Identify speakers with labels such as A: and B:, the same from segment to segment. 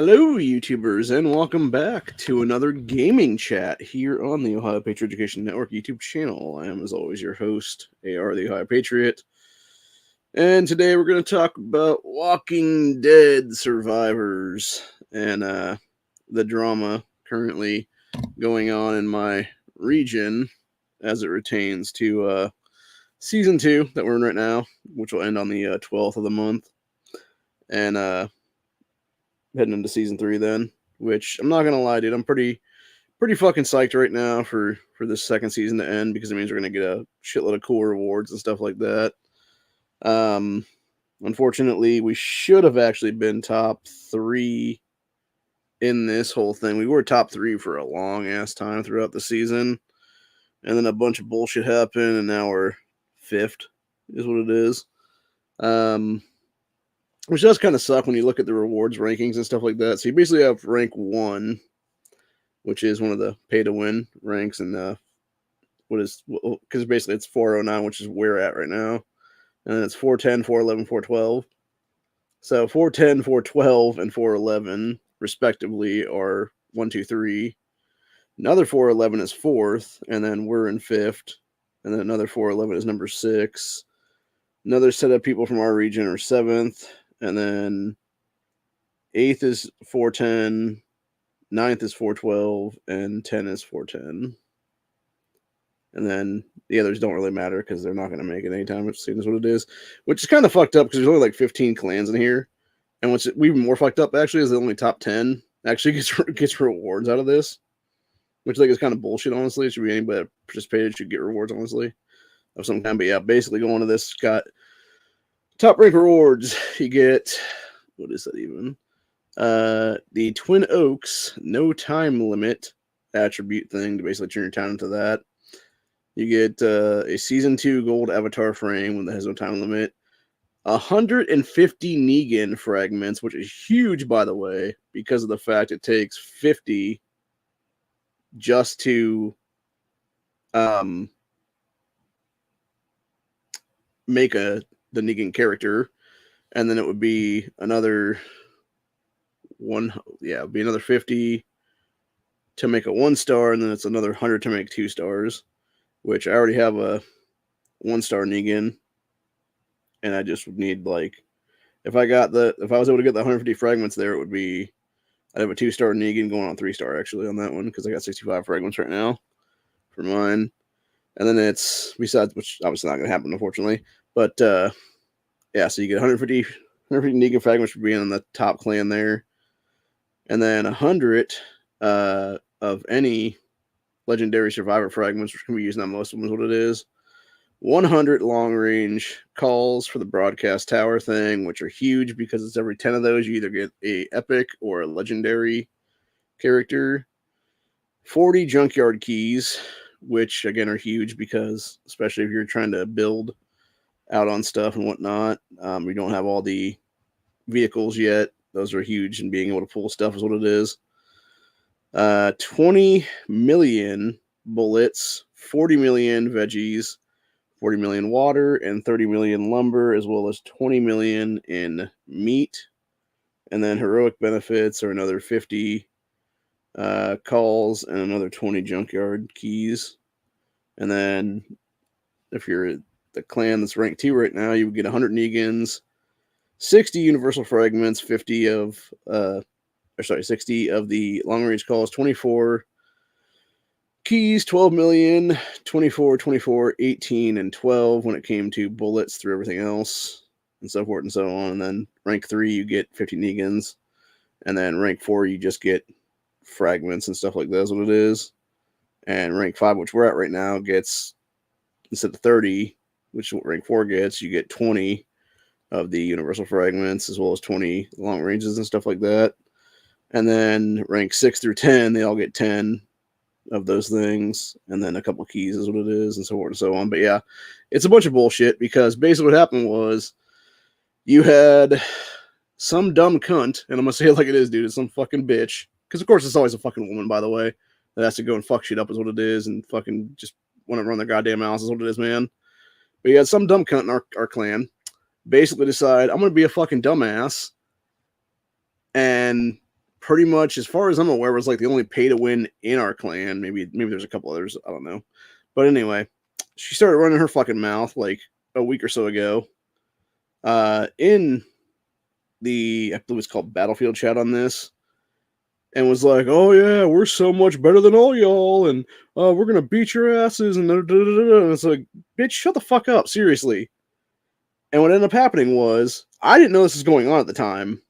A: Hello, YouTubers, and welcome back to another gaming chat here on the Ohio Patriot Education Network YouTube channel. I am, as always, your host, AR the Ohio Patriot. And today we're going to talk about Walking Dead survivors and the drama currently going on in my region as it pertains to Season 2 that we're in right now, which will end on the 12th of the month. And heading into Season 3 then, which I'm not going to lie, dude, I'm pretty fucking psyched right now for this second season to end because it means we're going to get a shitload of cool rewards and stuff like that. Unfortunately, we should have actually been top 3 in this whole thing. We were top 3 for a long ass time throughout the season, and then a bunch of bullshit happened, and now we're 5th, is what it is. Which does kind of suck when you look at the rewards rankings and stuff like that. So you basically have rank 1, which is one of the pay to win ranks, and because basically it's 409, which is where we're at right now, and then it's 410, 411, 412. So 410, 412, and 411 respectively are 1, 2, 3. Another 411 is 4th, and then we're in 5th, and then another 411 is number 6. Another set of people from our region are 7th, and then 8th is 410. 9th is 412, and 10 is 410. And then the others don't really matter because they're not going to make it anytime soon, is what it is. Which is kind of fucked up because there's only like 15 clans in here. And what's even more fucked up, actually, is the only top 10 actually gets rewards out of this. Which I think is kind of bullshit, honestly. It should be anybody that participated should get rewards, honestly, of some kind. But yeah, basically going to this, got top rank rewards. You get, what is that even? The Twin Oaks no time limit attribute thing to basically turn your town into that. You get a Season 2 gold avatar frame that has no time limit. 150 Negan fragments, which is huge, by the way, because of the fact it takes 50 just to make the Negan character, and then it would be another it'd be another 50 to make a 1-star, and then it's another 100 to make 2 stars, which I already have a 1-star Negan, and I just would need, like, if I was able to get the 150 fragments there, it would be, I'd have a 2-star Negan going on 3-star actually on that one, because I got 65 fragments right now for mine. And then it's, besides, which obviously not going to happen, unfortunately, but yeah, so you get 150 Negan fragments for being on the top clan there, and then 100 of any legendary survivor fragments, which can be used on most of them, is what it is. 100 long range calls for the broadcast tower thing, which are huge because it's every 10 of those you either get a epic or a legendary character. 40 junkyard keys, which again are huge because especially if you're trying to build out on stuff and whatnot, you don't have all the vehicles yet. Those are huge, and being able to pull stuff is what it is. 20 million bullets, 40 million veggies, 40 million water, and 30 million lumber, as well as 20 million in meat. And then heroic benefits are another 50 calls and another 20 junkyard keys. And then if you're the clan that's ranked 2 right now, you would get 100 Negans, 60 universal fragments, 60 of the long range calls, 24 keys, 12 million, 24, 24, 18, and 12 when it came to bullets through everything else, and so forth and so on. And then rank 3, you get 50 Negans. And then rank 4, you just get fragments and stuff like that is what it is. And rank 5, which we're at right now, gets, instead of 30, which is what rank 4 gets, you get 20 of the universal fragments, as well as 20 long ranges and stuff like that. And then rank 6 through 10, they all get 10 of those things, and then a couple keys is what it is, and so forth and so on. But yeah, it's a bunch of bullshit because basically what happened was you had some dumb cunt, and I'm gonna say it like it is, dude, it's some fucking bitch, because of course it's always a fucking woman, by the way, that has to go and fuck shit up is what it is, and fucking just want to run their goddamn mouths is what it is, man. But you had some dumb cunt in our clan basically decide, I'm gonna be a fucking dumbass and pretty much, as far as I'm aware, was like the only pay to win in our clan. Maybe there's a couple others. I don't know. But anyway, she started running her fucking mouth like a week or so ago. In the, I believe it's called Battlefield chat on this, and was like, "Oh yeah, we're so much better than all y'all, and we're gonna beat your asses." And it's like, bitch, shut the fuck up, seriously. And what ended up happening was, I didn't know this was going on at the time,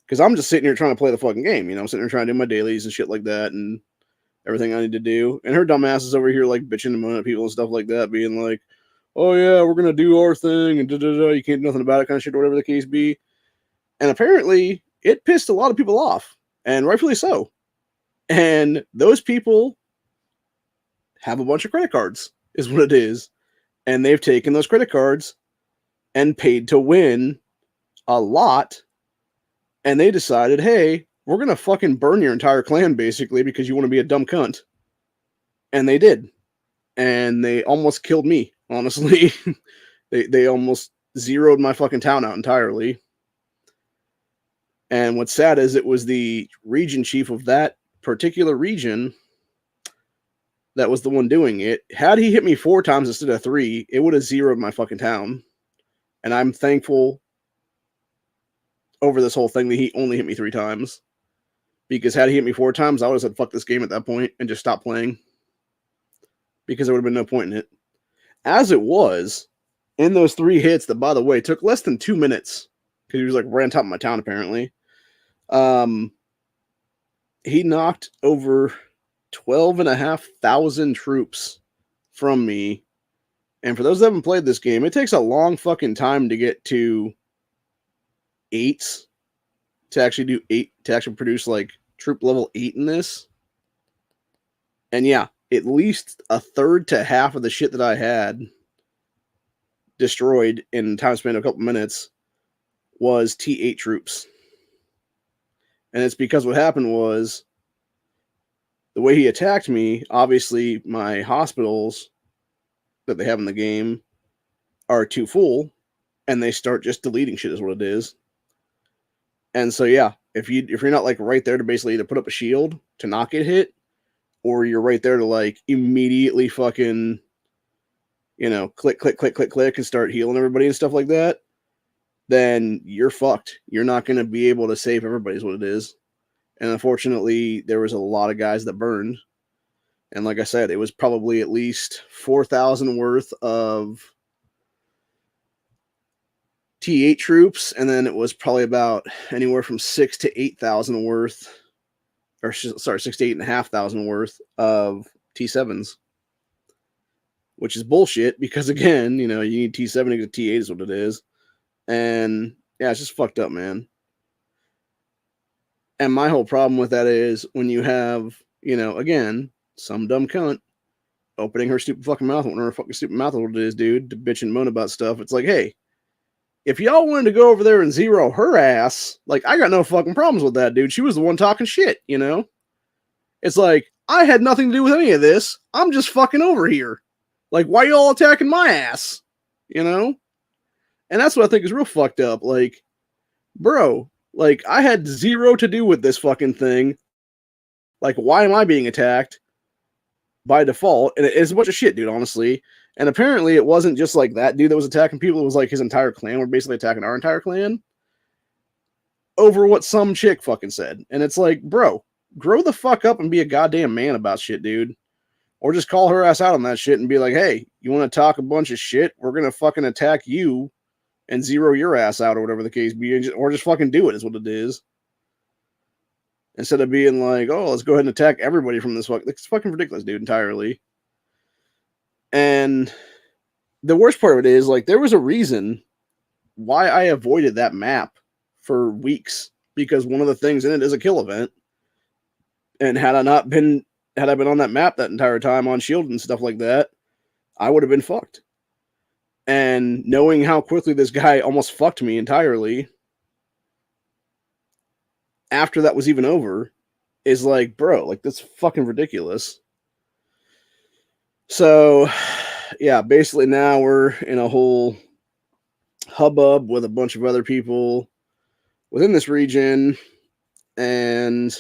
A: because I'm just sitting here trying to play the fucking game. I'm sitting here trying to do my dailies and shit like that, and everything I need to do. And her dumb ass is over here like bitching and moaning at people and stuff like that, being like, "Oh yeah, we're gonna do our thing, and you can't do nothing about it," kind of shit, or whatever the case be. And apparently, it pissed a lot of people off, and rightfully so. And those people have a bunch of credit cards, is what it is. And they've taken those credit cards and paid to win a lot. And they decided, hey, we're going to fucking burn your entire clan, basically, because you want to be a dumb cunt. And they did. And they almost killed me, honestly. They almost zeroed my fucking town out entirely. And what's sad is it was the region chief of that particular region that was the one doing it. Had he hit me 4 times instead of 3, it would have zeroed my fucking town. And I'm thankful over this whole thing that he only hit me 3 times. Because had he hit me 4 times, I would have said, fuck this game at that point and just stopped playing. Because there would have been no point in it. As it was, in those 3 hits that, by the way, took less than 2 minutes, because he was like right on top of my town, apparently. He knocked over 12,500 troops from me. And for those that haven't played this game, it takes a long fucking time to get to 8s, to actually do 8, to actually produce like troop level 8 in this. And yeah, at least a third to half of the shit that I had destroyed in time span of a couple minutes was T8 troops. And it's because what happened was, the way he attacked me, obviously my hospitals that they have in the game are too full, and they start just deleting shit is what it is. And so yeah, if you're not like right there to basically either put up a shield to not get hit, or you're right there to like immediately fucking, click, click, click, click, click, and start healing everybody and stuff like that, then you're fucked. You're not going to be able to save everybody is what it is. And unfortunately, there was a lot of guys that burned. And like I said, it was probably at least 4,000 worth of T8 troops. And then it was probably about anywhere from 6,000 to 8,000 worth, or sorry, 6,000 to 8,500 worth of T7s. Which is bullshit because, again, you need T7 to get T8 is what it is. And yeah, it's just fucked up, man. And my whole problem with that is when you have, again, some dumb cunt opening her stupid fucking mouth, when her fucking stupid mouth is what it is, dude, to bitch and moan about stuff. It's like, hey, if y'all wanted to go over there and zero her ass, like, I got no fucking problems with that, dude. She was the one talking shit, It's like, I had nothing to do with any of this. I'm just fucking over here. Like, why y'all attacking my ass? And that's what I think is real fucked up. Like, bro, like, I had zero to do with this fucking thing. Like, why am I being attacked by default? And it's a bunch of shit, dude, honestly. And apparently it wasn't just like that dude that was attacking people. It was like his entire clan were basically attacking our entire clan over what some chick fucking said. And it's like, bro, grow the fuck up and be a goddamn man about shit, dude. Or just call her ass out on that shit and be like, hey, you want to talk a bunch of shit? We're going to fucking attack you and zero your ass out or whatever the case be. Or just fucking do it is what it is. Instead of being like, oh, let's go ahead and attack everybody from this fucking... It's fucking ridiculous, dude, entirely. And the worst part of it is, like, there was a reason why I avoided that map for weeks. Because one of the things in it is a kill event. And had I been on that map that entire time on shield and stuff like that, I would have been fucked. And knowing how quickly this guy almost fucked me entirely after that was even over is like, bro, like, that's fucking ridiculous. So, yeah, basically now we're in a whole hubbub with a bunch of other people within this region and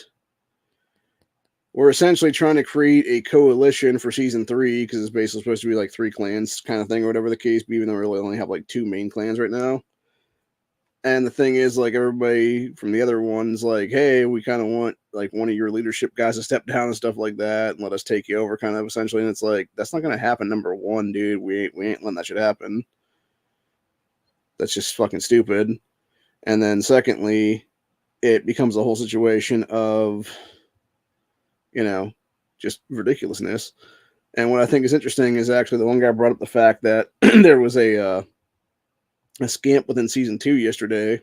A: we're essentially trying to create a coalition for season 3 because it's basically supposed to be like 3 clans kind of thing or whatever the case be, even though we really only have like 2 main clans right now. And the thing is, like, everybody from the other ones, like, hey, we kind of want like one of your leadership guys to step down and stuff like that and let us take you over, kind of essentially. And it's like, that's not going to happen. Number one, dude, we ain't letting that shit happen. That's just fucking stupid. And then secondly, it becomes a whole situation of, just ridiculousness. And what I think is interesting is actually the one guy brought up the fact that there was a scamp within season 2 yesterday,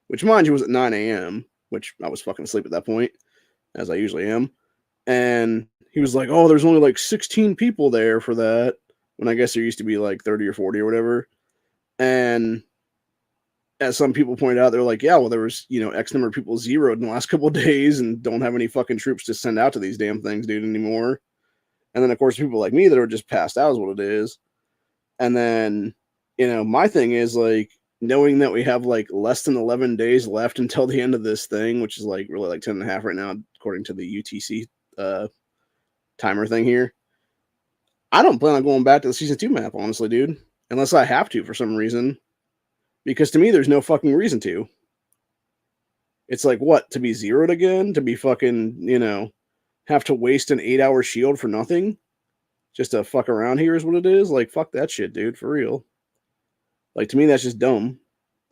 A: which, mind you, was at 9 a.m., which I was fucking asleep at that point, as I usually am. And he was like, oh, there's only like 16 people there for that, when I guess there used to be like 30 or 40 or whatever. And as some people pointed out, they're like, yeah, well, there was, X number of people zeroed in the last couple of days and don't have any fucking troops to send out to these damn things, dude, anymore. And then, of course, people like me that are just passed out is what it is. And then, my thing is, like, knowing that we have, like, less than 11 days left until the end of this thing, which is, like, really, like, 10 and a half right now, according to the UTC timer thing here. I don't plan on going back to the Season 2 map, honestly, dude. Unless I have to for some reason. Because to me, there's no fucking reason to. It's like, what? To be zeroed again? To be fucking, have to waste an 8-hour shield for nothing? Just to fuck around here is what it is? Like, fuck that shit, dude, for real. Like, to me, that's just dumb.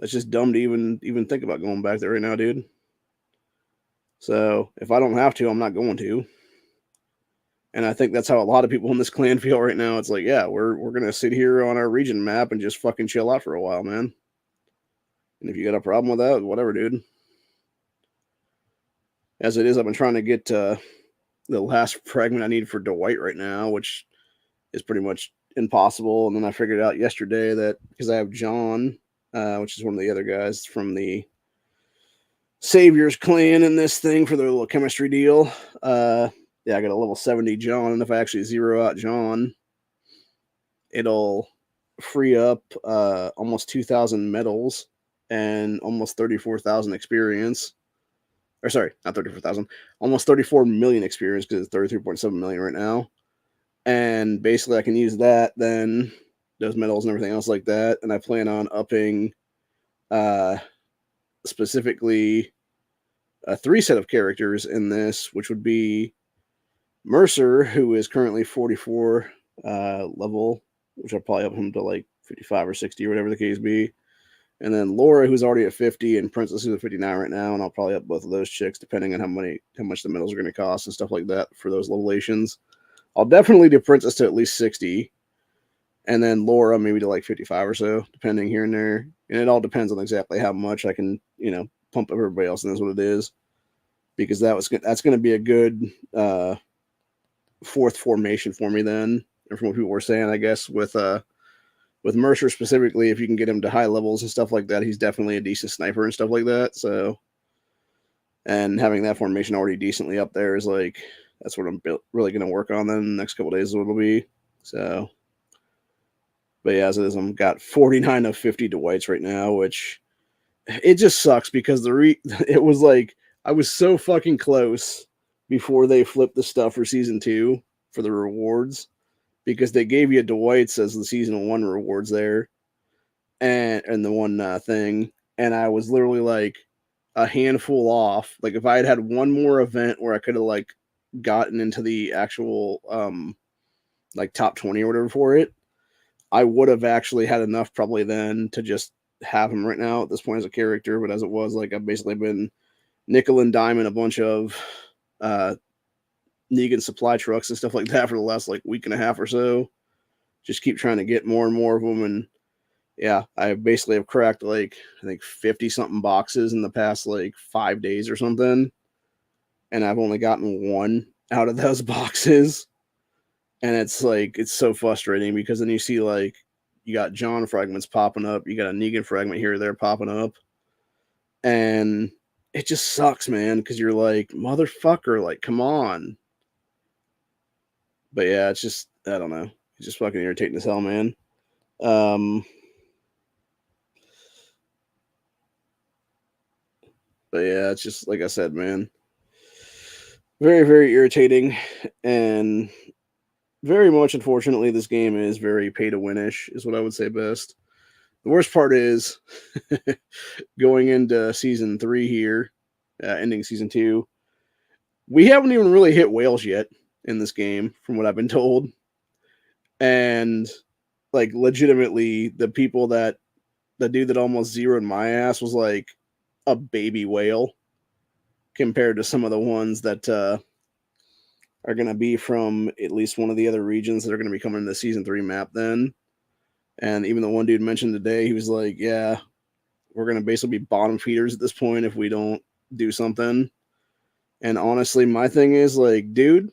A: That's just dumb to even think about going back there right now, dude. So, if I don't have to, I'm not going to. And I think that's how a lot of people in this clan feel right now. It's like, yeah, we're going to sit here on our region map and just fucking chill out for a while, man. And if you got a problem with that, whatever, dude. As it is, I've been trying to get the last fragment I need for Dwight right now, which is pretty much impossible. And then I figured out yesterday that because I have John, which is one of the other guys from the Saviors clan in this thing for their little chemistry deal. Yeah, I got a level 70 John, and if I actually zero out John, it'll free up almost 2,000 medals and almost 34,000 experience. Or sorry, not 34,000, almost 34 million experience because it's 33.7 million right now. And basically I can use that, then those medals and everything else like that. And I plan on upping specifically a 3 set of characters in this, which would be Mercer, who is currently 44 level, which I'll probably up him to like 55 or 60 or whatever the case be. And then Laura, who's already at 50, and Princess, who's at 59 right now, and I'll probably up both of those chicks depending on how much the medals are going to cost and stuff like that for those levelations. I'll definitely do Princess to at least 60, and then Laura maybe to like 55 or so, depending here and there. And it all depends on exactly how much I can, pump up everybody else, and that's what it is. Because that's going to be a good fourth formation for me then, or from what people were saying, I guess, with Mercer specifically, if you can get him to high levels and stuff like that, he's definitely a decent sniper and stuff like that. So, and having that formation already decently up there is like, that's what I'm really going to work on then the next couple days is what it'll be. So, but yeah, as it is, I'm got 49 of 50 Dwights right now, which it just sucks because it was like, I was so fucking close before they flipped the stuff for season 2 for the rewards, because they gave you Dwight's as the season 1 rewards there, and the one thing, and I was literally like a handful off. Like if I had one more event where I could have like gotten into the actual like top 20 or whatever for it, I would have actually had enough probably then to just have him right now at this point as a character. But as it was, like I've basically been nickel and diming a bunch of Negan supply trucks and stuff like that for the last like week and a half or so. Just keep trying to get more and more of them. And yeah, I basically have cracked like, I think 50 something boxes in the past like 5 days or something. And I've only gotten one out of those boxes. And it's like, it's so frustrating because then you see like, you got John fragments popping up. You got a Negan fragment here or there popping up. And it just sucks, man, because you're like, motherfucker, like, come on. But yeah, it's just, I don't know. It's just fucking irritating as hell, man. But yeah, it's just like I said, man. Very, very irritating, and very much, unfortunately, this game is very pay to winish, is what I would say best. The worst part is going into season 3 here, ending season 2. We haven't even really hit whales yet in this game, from what I've been told. And like, legitimately, the dude that almost zeroed my ass was like a baby whale compared to some of the ones that are going to be from at least one of the other regions that are going to be coming into season 3 map then. And even the one dude mentioned today, he was like, yeah, we're going to basically be bottom feeders at this point if we don't do something. And honestly, my thing is like, dude,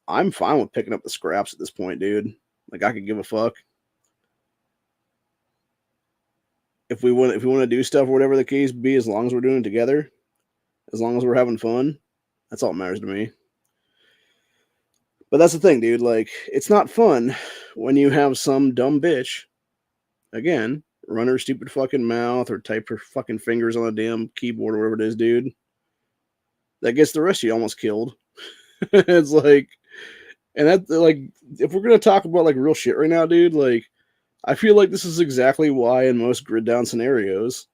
A: I'm fine with picking up the scraps at this point, dude. Like, I could give a fuck. If we want to do stuff or whatever the case be, as long as we're doing it together, as long as we're having fun, that's all that matters to me. But that's the thing, dude. Like, it's not fun when you have some dumb bitch, again, run her stupid fucking mouth or type her fucking fingers on a damn keyboard or whatever it is, dude, that gets the rest of you almost killed. It's like, and that, like, if we're gonna talk about like real shit right now, dude, like, I feel like this is exactly why in most grid down scenarios,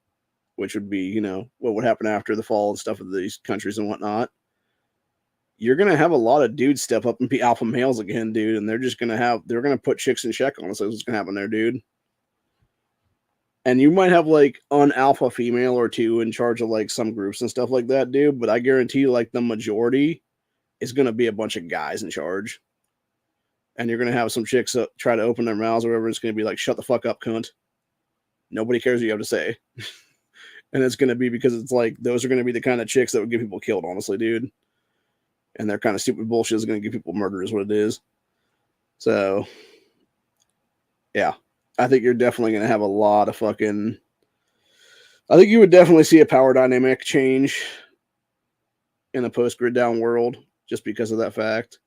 A: which would be, what would happen after the fall and stuff of these countries and whatnot, you're gonna have a lot of dudes step up and be alpha males again, dude, and they're gonna put chicks in check on us. That's what's gonna happen there, dude. And you might have like an alpha female or two in charge of like some groups and stuff like that, dude. But I guarantee you, like, the majority is gonna be a bunch of guys in charge. And you're gonna have some chicks try to open their mouths or whatever. It's gonna be like, shut the fuck up, cunt. Nobody cares what you have to say. And it's gonna be because it's like those are gonna be the kind of chicks that would get people killed, honestly, dude. And their kind of stupid bullshit is gonna get people murdered, is what it is. So yeah. I think you're definitely gonna have a lot of fucking I think you would definitely see a power dynamic change in a post grid down world just because of that fact,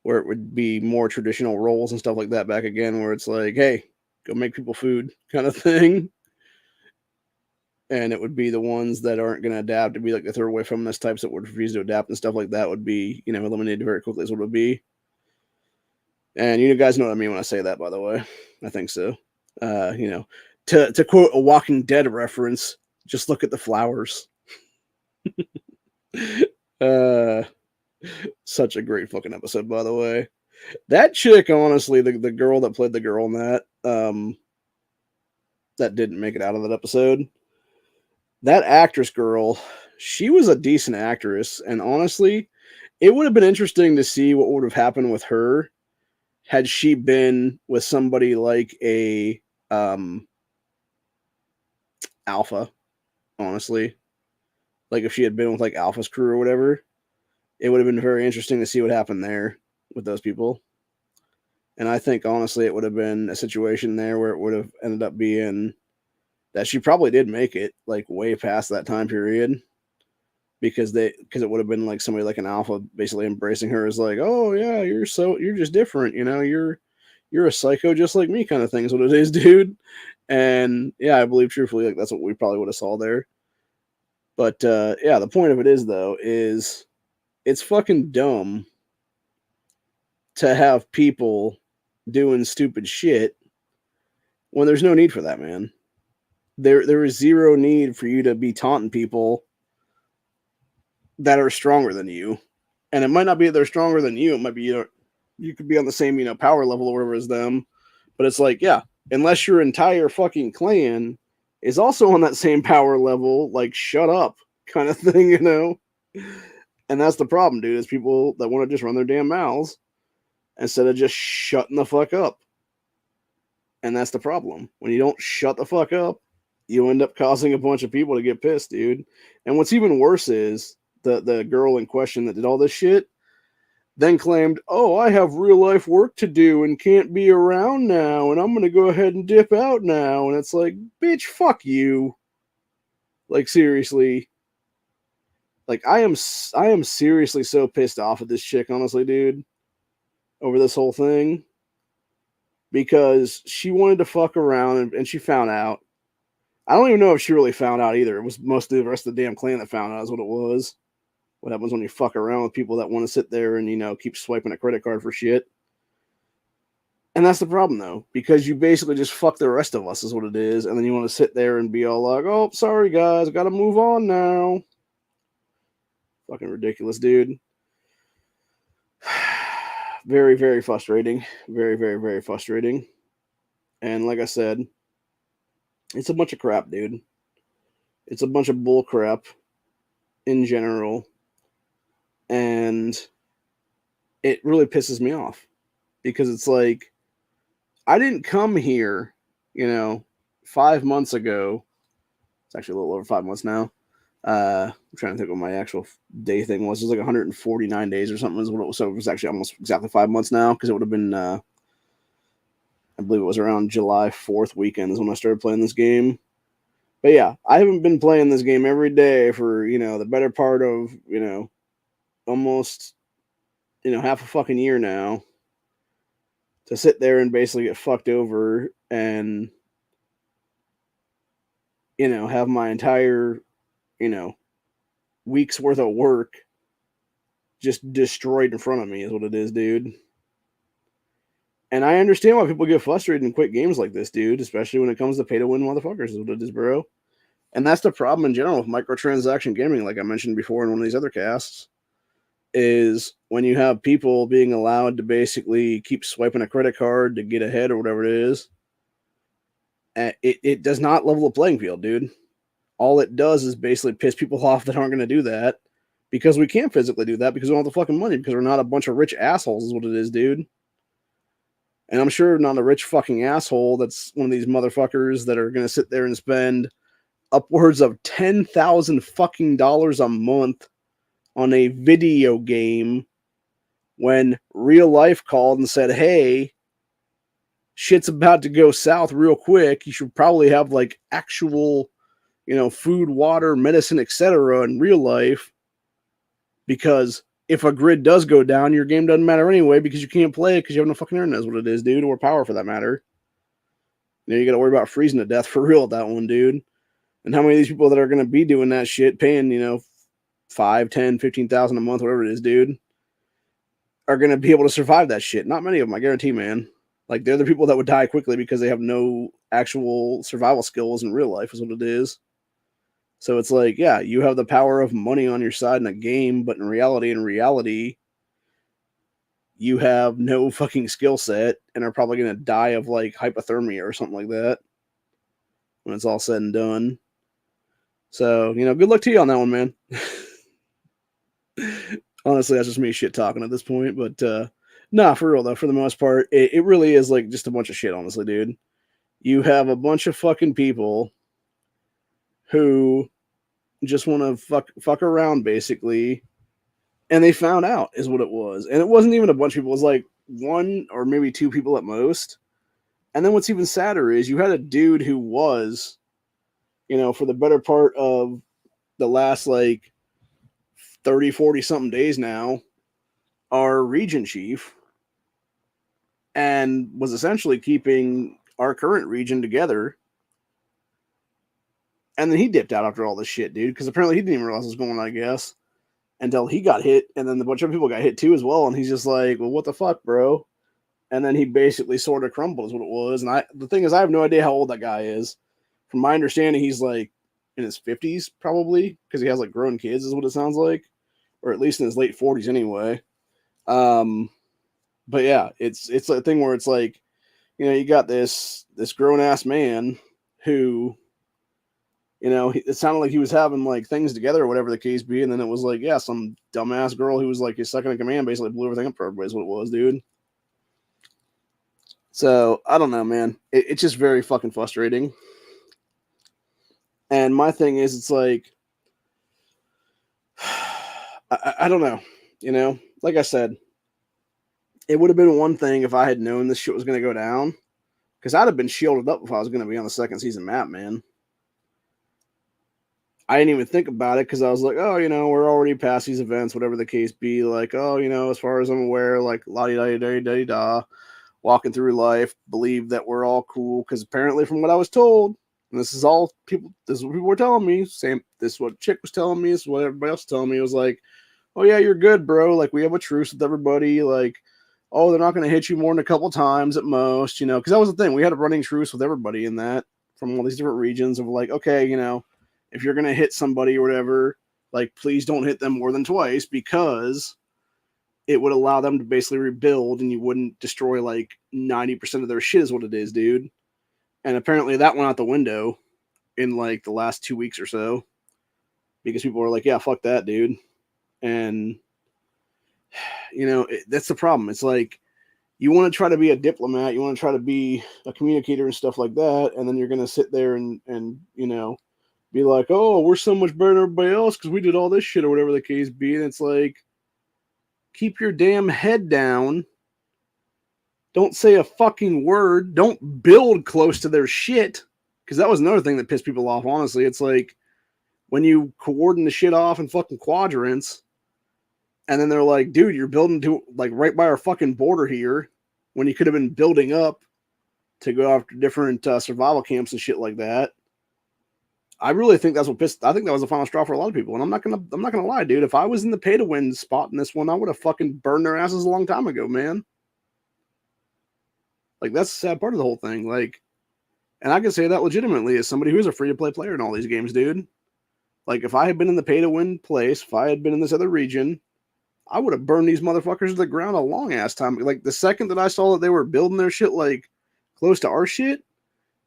A: where it would be more traditional roles and stuff like that back again, where it's like, hey, go make people food kind of thing. And it would be the ones that aren't going to adapt to be like the third way feminist types that would refuse to adapt and stuff like that would be, eliminated very quickly, is what it would be. And you guys know what I mean when I say that, by the way. I think so. To quote a Walking Dead reference, just look at the flowers. Such a great fucking episode, by the way. That chick, honestly, the girl that played the girl in that, that didn't make it out of that episode, that actress girl, she was a decent actress, and honestly, it would have been interesting to see what would have happened with her had she been with somebody like a Alpha, honestly. Like, if she had been with like Alpha's crew or whatever, it would have been very interesting to see what happened there with those people. And I think, honestly, it would have been a situation there where it would have ended up being that she probably did make it like way past that time period, because it would have been like somebody like an Alpha basically embracing her as like, oh yeah, you're just different, you're a psycho just like me kind of thing is what it is, dude. And yeah, I believe truthfully like that's what we probably would have saw there. But yeah, the point of it is, though, is it's fucking dumb to have people doing stupid shit when there's no need for that, man. There is zero need for you to be taunting people that are stronger than you. And it might not be that they're stronger than you. It might be you could be on the same, power level or whatever as them. But it's like, yeah, unless your entire fucking clan is also on that same power level, like, shut up kind of thing, And that's the problem, dude, is people that want to just run their damn mouths instead of just shutting the fuck up. And that's the problem. When you don't shut the fuck up, you end up causing a bunch of people to get pissed, dude. And what's even worse is the girl in question that did all this shit then claimed, oh, I have real life work to do and can't be around now, and I'm going to go ahead and dip out now. And it's like, bitch, fuck you. Like, seriously. Like, I am seriously so pissed off at this chick, honestly, dude, over this whole thing. Because she wanted to fuck around and she found out. I don't even know if she really found out either. It was mostly the rest of the damn clan that found out is what it was. What happens when you fuck around with people that want to sit there and, keep swiping a credit card for shit. And that's the problem, though, because you basically just fuck the rest of us, is what it is. And then you want to sit there and be all like, oh, sorry, guys, got to move on now. Fucking ridiculous, dude. Very, very frustrating. Very, very, very frustrating. And like I said, it's a bunch of crap, dude. It's a bunch of bull crap in general. And it really pisses me off because it's like, I didn't come here, 5 months ago. It's actually a little over 5 months now. I'm trying to think what my actual day thing was. It was like 149 days or something. So it was actually almost exactly 5 months now because it would have been, I believe it was around July 4th weekend is when I started playing this game. But yeah, I haven't been playing this game every day for, the better part of, almost, half a fucking year now. To sit there and basically get fucked over and, have my entire, week's worth of work just destroyed in front of me is what it is, dude. And I understand why people get frustrated and quit games like this, dude, especially when it comes to pay-to-win motherfuckers is what it is, bro. And that's the problem in general with microtransaction gaming, like I mentioned before in one of these other casts, is when you have people being allowed to basically keep swiping a credit card to get ahead or whatever it is, it does not level the playing field, dude. All it does is basically piss people off that aren't going to do that because we can't physically do that because we don't have the fucking money because we're not a bunch of rich assholes is what it is, dude. And I'm sure not a rich fucking asshole that's one of these motherfuckers that are going to sit there and spend upwards of $10,000 fucking dollars a month on a video game when real life called and said, hey, shit's about to go south real quick. You should probably have like actual, food, water, medicine, etc. in real life. Because if a grid does go down, your game doesn't matter anyway because you can't play it because you have no fucking internet is what it is, dude, or power for that matter. You got to worry about freezing to death for real at that one, dude. And how many of these people that are going to be doing that shit, paying, 5, 10, 15,000 a month, whatever it is, dude, are going to be able to survive that shit? Not many of them, I guarantee, man. Like, they're the people that would die quickly because they have no actual survival skills in real life is what it is. So it's like, yeah, you have the power of money on your side in a game, but in reality, you have no fucking skill set and are probably going to die of like hypothermia or something like that when it's all said and done. So, good luck to you on that one, man. Honestly, that's just me shit talking at this point, but nah, for real though, for the most part, it really is like just a bunch of shit, honestly, dude. You have a bunch of fucking people who just want to fuck around, basically, and they found out is what it was. And it wasn't even a bunch of people. It was like one or maybe two people at most. And then what's even sadder is you had a dude who was, for the better part of the last like 30, 40 something days now, our region chief, and was essentially keeping our current region together. And then he dipped out after all this shit, dude, because apparently he didn't even realize what was going on, I guess, until he got hit. And then a bunch of people got hit too as well. And he's just like, well, what the fuck, bro? And then he basically sort of crumbled is what it was. And the thing is, I have no idea how old that guy is. From my understanding, he's like in his 50s probably because he has like grown kids is what it sounds like, or at least in his late 40s anyway. But yeah, it's a thing where it's like, you got this grown ass man who, it sounded like he was having like things together or whatever the case be, and then it was like, yeah, some dumbass girl who was like his second in command basically blew everything up for everybody is what it was, dude. So I don't know, man. It's just very fucking frustrating. And my thing is, it's like, I don't know, like I said, it would have been one thing if I had known this shit was going to go down, because I'd have been shielded up if I was going to be on the second season map, man. I didn't even think about it because I was like, oh, we're already past these events, whatever the case be. Like, oh, as far as I'm aware, like, la-di-da-di-da-di-da, walking through life, believe that we're all cool. Because apparently, from what I was told, And this is all people. This is what people were telling me. Same. This is what Chick was telling me. This is what everybody else was telling me. It was like, oh yeah, you're good, bro. Like we have a truce with everybody. Like, oh, they're not going to hit you more than a couple times at most, you know, because that was the thing. We had a running truce with everybody in that from all these different regions of like, okay, you know, if you're going to hit somebody or whatever, like please don't hit them more than twice because it would allow them to basically rebuild and you wouldn't destroy like 90% of their shit is what it is, dude. And apparently that went out the window in like the last 2 weeks or so because people were like, yeah, fuck that, dude. And you know, that's the problem. It's like you want to try to be a diplomat, you want to try to be a communicator and stuff like that, and then you're going to sit there and you know, be like, oh, we're so much better than everybody else because we did all this shit or whatever the case be. And it's like, keep your damn head down. Don't say a fucking word. Don't build close to their shit. Because that was another thing that pissed people off, honestly. It's like when you coordinate the shit off in fucking quadrants, and then they're like, dude, you're building to like right by our fucking border here when you could have been building up to go after different survival camps and shit like that. I really think that's what pissed. I think that was the final straw for a lot of people. And I'm not gonna lie, dude. If I was in the pay to win spot in this one, I would have fucking burned their asses a long time ago, man. Like that's the sad part of the whole thing. Like, and I can say that legitimately as somebody who's a free to play player in all these games, dude. Like, if I had been in the pay to win place, if I had been in this other region, I would have burned these motherfuckers to the ground a long ass time. Like the second that I saw that they were building their shit like close to our shit,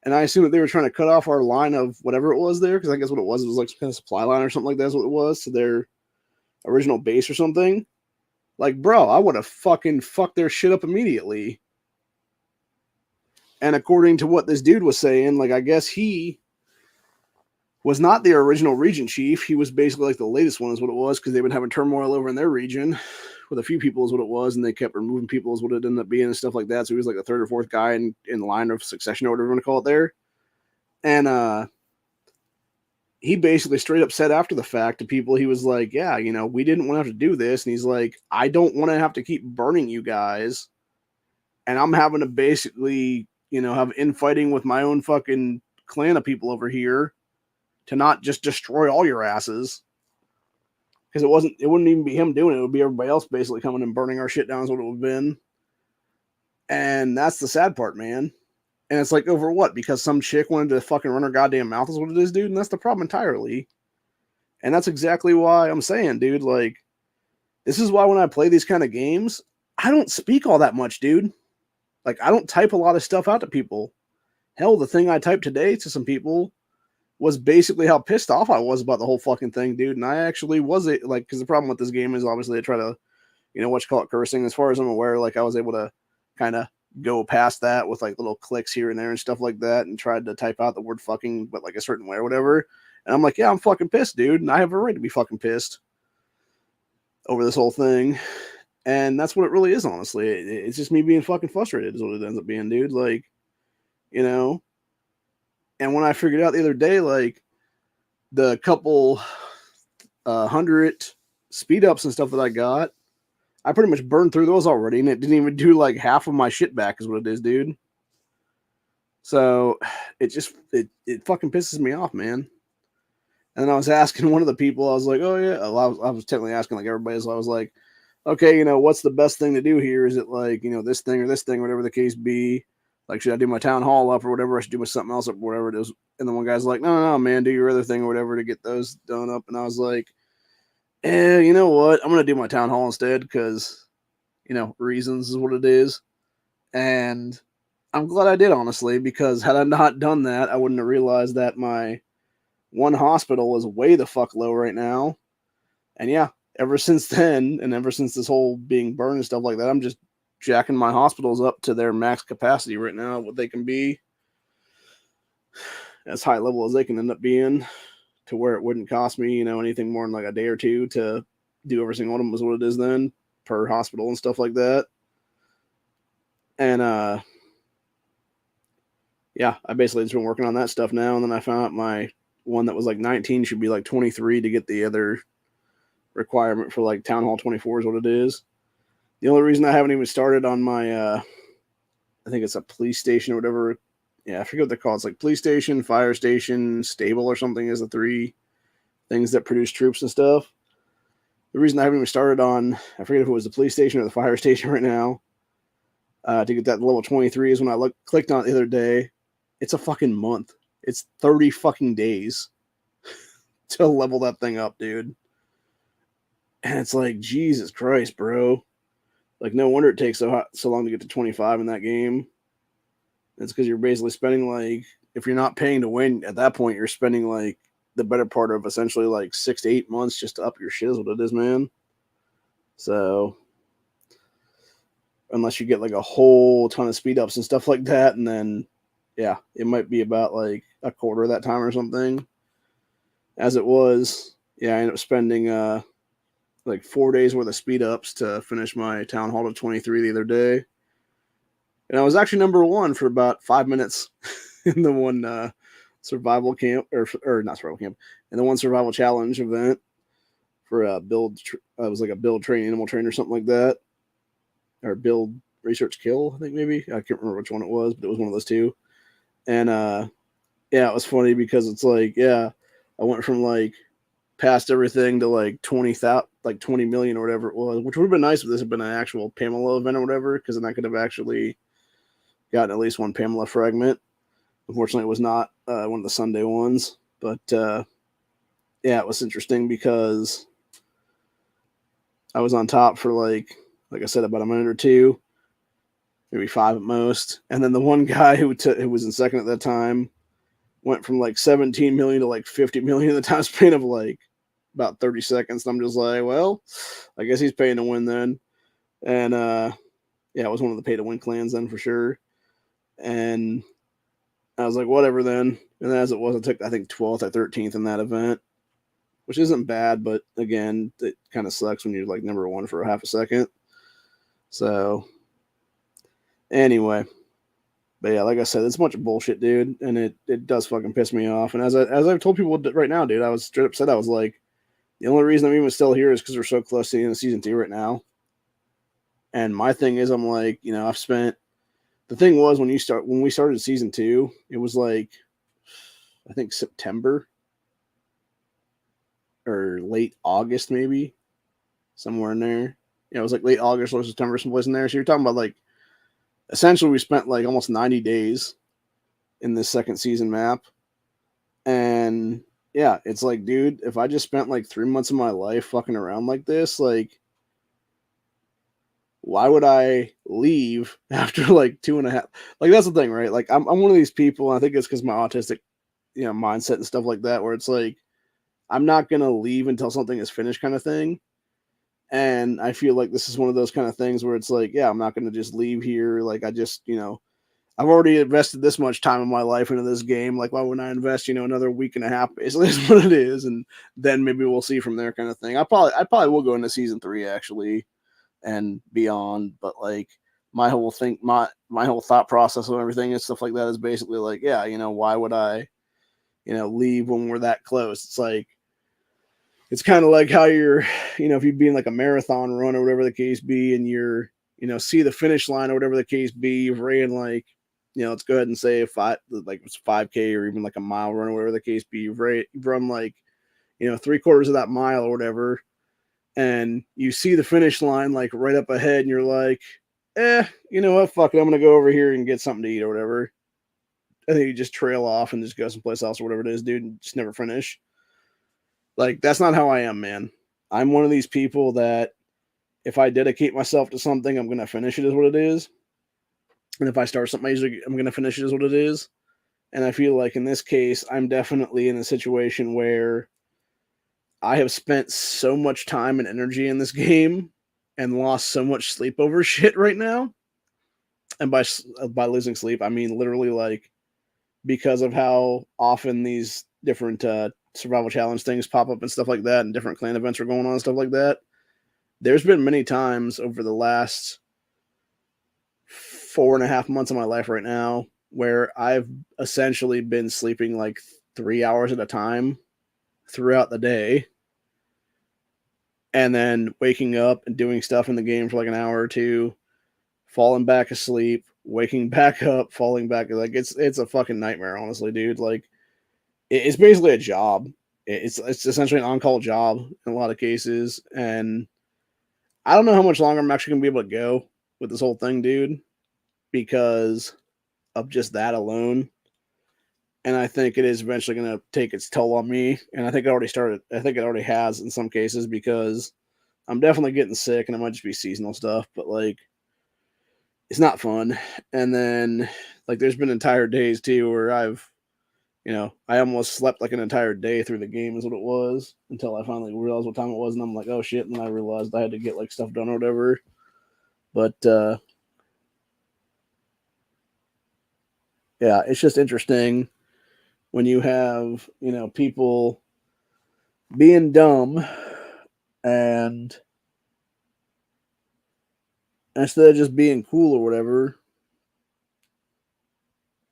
A: and I assumed that they were trying to cut off our line of whatever it was there, because I guess what it was like some kind of supply line or something like that is what it was to their original base or something. Like, bro, I would have fucking fucked their shit up immediately. And according to what this dude was saying, like, I guess he was not the original region chief. He was basically like the latest one is what it was, because they've been having turmoil over in their region with a few people is what it was, and they kept removing people is what it ended up being and stuff like that. So he was like the third or fourth guy in the line of succession or whatever you want to call it there. And he basically straight up said after the fact to people, he was like, yeah, you know, we didn't want to have to do this. And he's like, I don't want to have to keep burning you guys. And I'm having to basically, you know, have infighting with my own fucking clan of people over here to not just destroy all your asses. Because it wouldn't even be him doing it. It would be everybody else basically coming and burning our shit down is what it would have been. And that's the sad part, man. And it's like, over what? Because some chick wanted to fucking run her goddamn mouth is what it is, dude. And that's the problem entirely. And that's exactly why I'm saying, dude, like, this is why when I play these kind of games, I don't speak all that much, dude. Like, I don't type a lot of stuff out to people. Hell, the thing I typed today to some people was basically how pissed off I was about the whole fucking thing, dude. And I actually was it, like, because the problem with this game is obviously they try to, you know, what you call it, cursing. As far as I'm aware, like, I was able to kind of go past that with like little clicks here and there and stuff like that, and tried to type out the word fucking, but like a certain way or whatever. And I'm like, yeah, I'm fucking pissed, dude, and I have a right to be fucking pissed over this whole thing. And that's what it really is, honestly. It's just me being fucking frustrated is what it ends up being, dude. Like, you know. And when I figured out the other day, like, the couple 100 speed ups and stuff that I got, I pretty much burned through those already, and it didn't even do like half of my shit back is what it is, dude. So it just it fucking pisses me off, man. And then I was asking one of the people, I was like, oh yeah, I was technically asking like everybody, so I was like, okay, you know, what's the best thing to do here? Is it like, you know, this thing or this thing, whatever the case be? Like, should I do my town hall up or whatever? I should do with something else up, whatever it is. And the one guy's like, no, man, do your other thing or whatever to get those done up. And I was like, you know what? I'm going to do my town hall instead because, you know, reasons is what it is. And I'm glad I did, honestly, because had I not done that, I wouldn't have realized that my one hospital is way the fuck low right now. And yeah, ever since then, and ever since this whole being burned and stuff like that, I'm just jacking my hospitals up to their max capacity right now, what they can be as high level as they can end up being, to where it wouldn't cost me, you know, anything more than like a day or two to do every single one of them is what it is then per hospital and stuff like that. And yeah, I basically just been working on that stuff now, and then I found out my one that was like 19 should be like 23 to get the other requirement for like Town Hall 24 is what it is. The only reason I haven't even started on my I think it's a police station or whatever yeah, I forget what they're called. It's like police station, fire station, stable or something is the 3 things that produce troops and stuff. The reason I haven't even started on, I forget if it was the police station or the fire station right now, to get that level 23 is when I clicked on it the other day. It's a fucking month. It's 30 fucking days to level that thing up, dude. And it's like, Jesus Christ, bro. Like, no wonder it takes so long to get to 25 in that game. It's because you're basically spending, like, if you're not paying to win at that point, you're spending, like, the better part of essentially, like, 6 to 8 months just to up your shit is what it is, man. So, unless you get, like, a whole ton of speed ups and stuff like that, and then, yeah, it might be about, like, a quarter of that time or something. As it was, yeah, I ended up spending, like 4 days worth of speed ups to finish my Town Hall to 23 the other day. And I was actually number 1 for about 5 minutes in the one survival camp, or not survival camp, in the one survival challenge event for a build. It was like a build, train, animal train or something like that, or build, research, kill. I think maybe I can't remember which one it was, but it was one of those 2. And yeah, it was funny because it's like, yeah, I went from like past everything to like 20,000, like 20 million or whatever it was, which would have been nice if this had been an actual Pamela event or whatever, because then I could have actually gotten at least one Pamela fragment. Unfortunately, it was not one of the Sunday ones, but yeah, it was interesting because I was on top for like I said, about a minute or 2, maybe 5 at most, and then the one guy who was in second at that time went from like 17 million to like 50 million in the time span of like about 30 seconds. And I'm just like, well, I guess he's paying to win then. And yeah, it was one of the pay to win clans then for sure. And I was like, whatever then. And as it was, I took, I think, 12th or 13th in that event, which isn't bad. But again, it kind of sucks when you're like number 1 for a half a second. So anyway, but yeah, like I said, it's a bunch of bullshit, dude. And it does fucking piss me off. And as I've told people right now, dude, I was straight up said, I was like, the only reason I'm even still here is because we're so close to the end of season 2 right now. And my thing is, I'm like, you know, I've spent. The thing was when we started season 2, it was like, I think September or late August, maybe somewhere in there. Yeah, it was like late August or September, someplace in there. So you're talking about like, essentially, we spent like almost 90 days in this second season map, and yeah, it's like, dude, if I just spent like 3 months of my life fucking around like this, like, why would I leave after like 2.5? Like, that's the thing, right? Like, I'm one of these people, and I think it's because my autistic, mindset and stuff like that, where it's like, I'm not gonna leave until something is finished, kind of thing. And I feel like this is one of those kind of things where it's like, yeah, I'm not gonna just leave here. Like, I just, I've already invested this much time in my life into this game. Like, why wouldn't I invest, another week and a half? Basically, is what it is, and then maybe we'll see from there, kind of thing. I probably will go into season 3 actually, and beyond. But like, my whole thought process of everything and stuff like that is basically like, yeah, why would I, leave when we're that close? It's like, it's kind of like how you're, if you'd be in like a marathon run or whatever the case be, and you're, see the finish line or whatever the case be, you've ran like, let's go ahead and say it's 5K or even like a mile run or whatever the case be. You've run like, 3/4 of that mile or whatever, and you see the finish line like right up ahead, and you're like, you know what, fuck it, I'm gonna go over here and get something to eat or whatever. I think you just trail off and just go someplace else or whatever it is, dude, and just never finish. Like, that's not how I am, man. I'm one of these people that if I dedicate myself to something, I'm gonna finish it, is what it is. And if I start something, I'm gonna finish it, is what it is. And I feel like in this case, I'm definitely in a situation where I have spent so much time and energy in this game and lost so much sleep over shit right now. And by losing sleep, I mean literally like, because of how often these different survival challenge things pop up and stuff like that, and different clan events are going on and stuff like that. There's been many times over the last 4.5 months of my life right now where I've essentially been sleeping like 3 hours at a time throughout the day, and then waking up and doing stuff in the game for like an hour or two, falling back asleep, waking back up, falling back. Like it's a fucking nightmare, honestly, dude. Like it's basically a job. It's essentially an on-call job in a lot of cases, and I don't know how much longer I'm actually gonna be able to go with this whole thing, dude, because of just that alone. And I think it is eventually going to take its toll on me. And I think it already started. I think it already has in some cases because I'm definitely getting sick, and it might just be seasonal stuff. But like, it's not fun. And then like, there's been entire days too where I almost slept like an entire day through the game is what it was until I finally realized what time it was, and I'm like, oh shit! And then I realized I had to get like stuff done or whatever. But yeah, it's just interesting when you have people being dumb and instead of just being cool or whatever,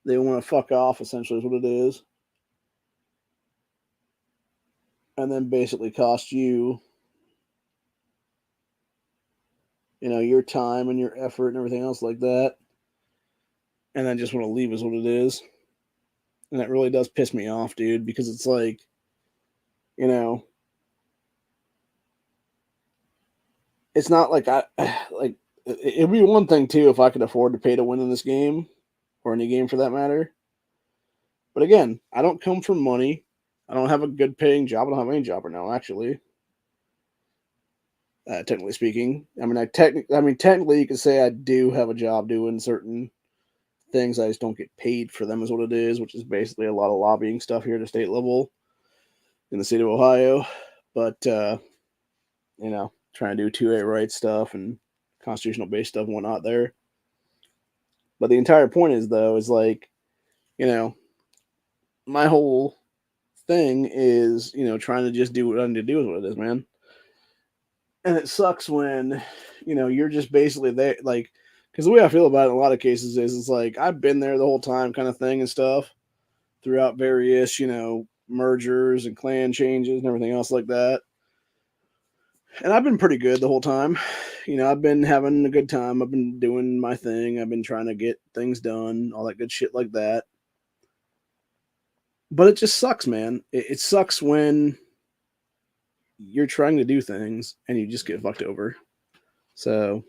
A: they want to fuck off, essentially, is what it is. And then basically cost you, your time and your effort and everything else like that. And then just want to leave is what it is. And that really does piss me off, dude, because it's like, you know, it's not like like, it'd be one thing too if I could afford to pay to win in this game or any game for that matter. But again, I don't come from money. I don't have a good paying job. I don't have any job right now, actually. Technically speaking, technically you could say I do have a job doing certain things. I just don't get paid for them, is what it is, which is basically a lot of lobbying stuff here at the state level in the state of Ohio. But trying to do 2A rights stuff and constitutional based stuff and whatnot there. But the entire point is though, is like, you know, my whole thing is, trying to just do what I need to do is what it is, man. And it sucks when, you're just basically there, like, because the way I feel about it in a lot of cases is it's like I've been there the whole time kind of thing and stuff throughout various, mergers and clan changes and everything else like that. And I've been pretty good the whole time. I've been having a good time. I've been doing my thing. I've been trying to get things done, all that good shit like that. But it just sucks, man. It sucks when you're trying to do things and you just get fucked over. So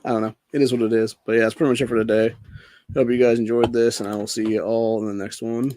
A: I don't know. It is what it is. But yeah, that's pretty much it for today. Hope you guys enjoyed this, and I will see you all in the next one.